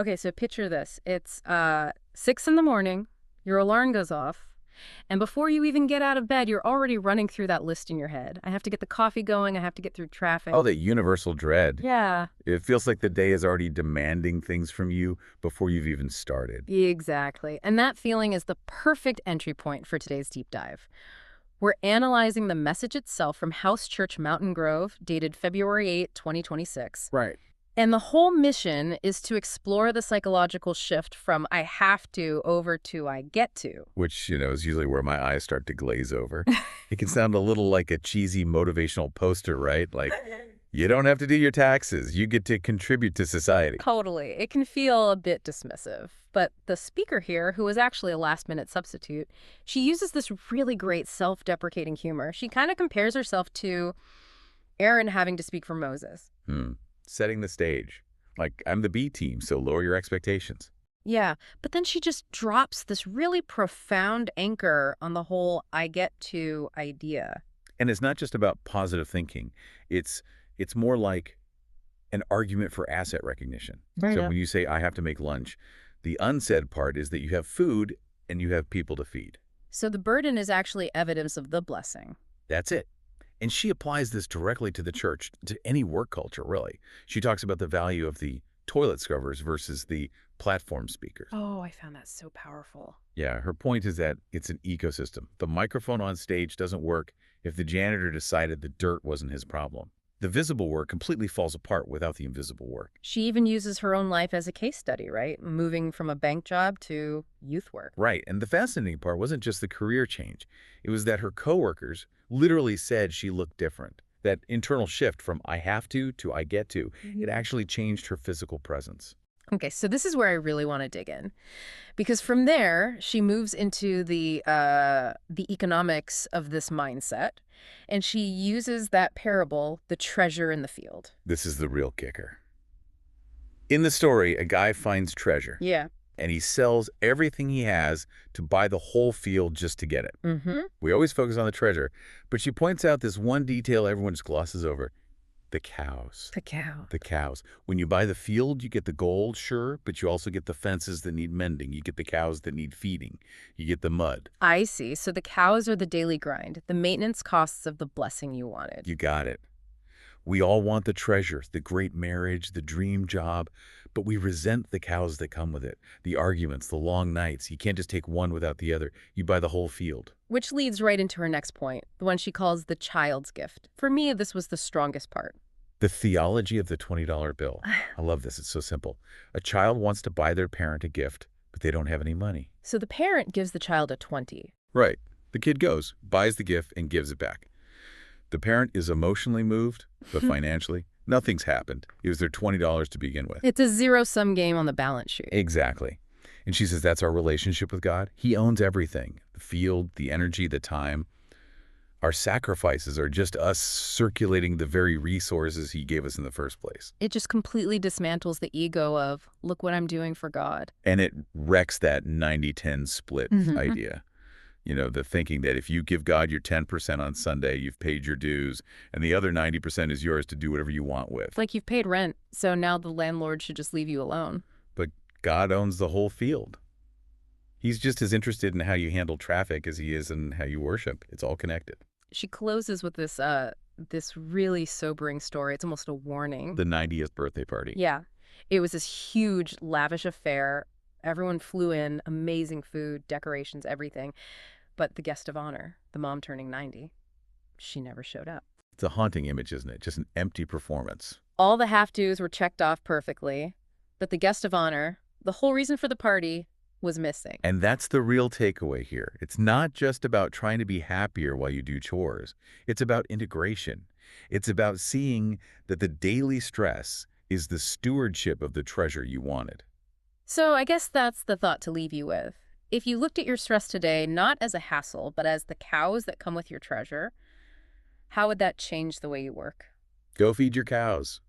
Okay, so picture this. It's 6 in the morning, your alarm goes off, and before you even get out of bed, you're already running through that list in your head. I have to get the coffee going, I have to get through Oh, traffic. that universal dread. Yeah, It feels like the day is already demanding things from you before you've even started. exactly. And that feeling is the perfect entry point for today's deep dive. We're analyzing the message itself from House Church Mountain Grove, dated February 8, 2026. Right. And the whole mission is to explore the psychological shift from I have to over to I get to. Which, is usually where my eyes start to glaze over. It can sound a little like a cheesy motivational poster, right? Like, you don't have to do your taxes. You get to contribute to society. Totally. It can feel a bit dismissive. But the speaker here, who was actually a last-minute substitute, she uses this really great self-deprecating humor. She kind of compares herself to Aaron having to speak for Moses. Hmm. Setting the stage. Like, I'm the B team, so lower your expectations. Yeah, but then she just drops this really profound anchor on the whole I get to idea. And it's not just about positive thinking. It's it's more like an argument for asset recognition. Right. So when you say, I have to make lunch, the unsaid part is that you have food and you have people to feed. So the burden is actually evidence of the blessing. That's it. And she applies this directly to the church, to any work culture, really. She talks about the value of the toilet scrubbers versus the platform speakers. Oh, I found that so powerful. Yeah, her point is that it's an ecosystem. The microphone on stage doesn't work if the janitor decided the dirt wasn't his problem. The visible work completely falls apart without the invisible work. She even uses her own life as a case study, right? Moving from a bank job to youth work. Right, and the fascinating part wasn't just the career change. It was that her coworkers literally said she looked different. That internal shift from I have to I get to, it actually changed her physical presence. Okay, so this is where I really want to dig in, because from there she moves into the economics of this mindset, and she uses that parable, the treasure in the field. This is the real kicker. In the story, a guy finds treasure, Yeah. and he sells everything he has to buy the whole field just to get it. Mm-hmm. We always focus on the treasure, but she points out this one detail everyone just glosses over: the cows. The cow. The cows. When you buy the field, you get the gold, sure, but you also get the fences that need mending. You get the cows that need feeding. You get the mud. I see. So the cows are the daily grind, the maintenance costs of the blessing you wanted. You got it. We all want the treasure, the great marriage, the dream job, but we resent the cows that come with it. The arguments, the long nights. You can't just take one without the other. You buy the whole field. Which leads right into her next point, the one she calls the child's gift. For me, this was the strongest part. The theology of the $20 bill. I love this. It's so simple. A child wants to buy their parent a gift, but they don't have any money. So the parent gives the child a 20. Right. The kid goes, buys the gift, and gives it back. The parent is emotionally moved, but financially, nothing's happened. It was their $20 to begin with. It's a zero-sum game on the balance sheet. Exactly. And she says that's our relationship with God. He owns everything: the field, the energy, the time. Our sacrifices are just us circulating the very resources he gave us in the first place. It just completely dismantles the ego of, look what I'm doing for God. And it wrecks that 90-10 split Mhm. idea. The thinking that if you give God your 10% on Sunday, you've paid your dues, and the other 90% is yours to do whatever you want with. It's like you've paid rent, so now the landlord should just leave you alone. But God owns the whole field. He's just as interested in how you handle traffic as he is in how you worship. It's all connected. She closes with this really sobering story. It's almost a warning. The 90th birthday party. Yeah. It was this huge, lavish affair. Everyone flew in, amazing food, decorations, everything. But the guest of honor, the mom turning 90, she never showed up. It's a haunting image, isn't it? Just an empty performance. All the have-tos were checked off perfectly, but the guest of honor, the whole reason for the party, was missing. And that's the real takeaway here. It's not just about trying to be happier while you do chores. It's about integration. It's about seeing that the daily stress is the stewardship of the treasure you wanted. So I guess that's the thought to leave you with. If you looked at your stress today not as a hassle, but as the cows that come with your treasure, how would that change the way you work? Go feed your cows.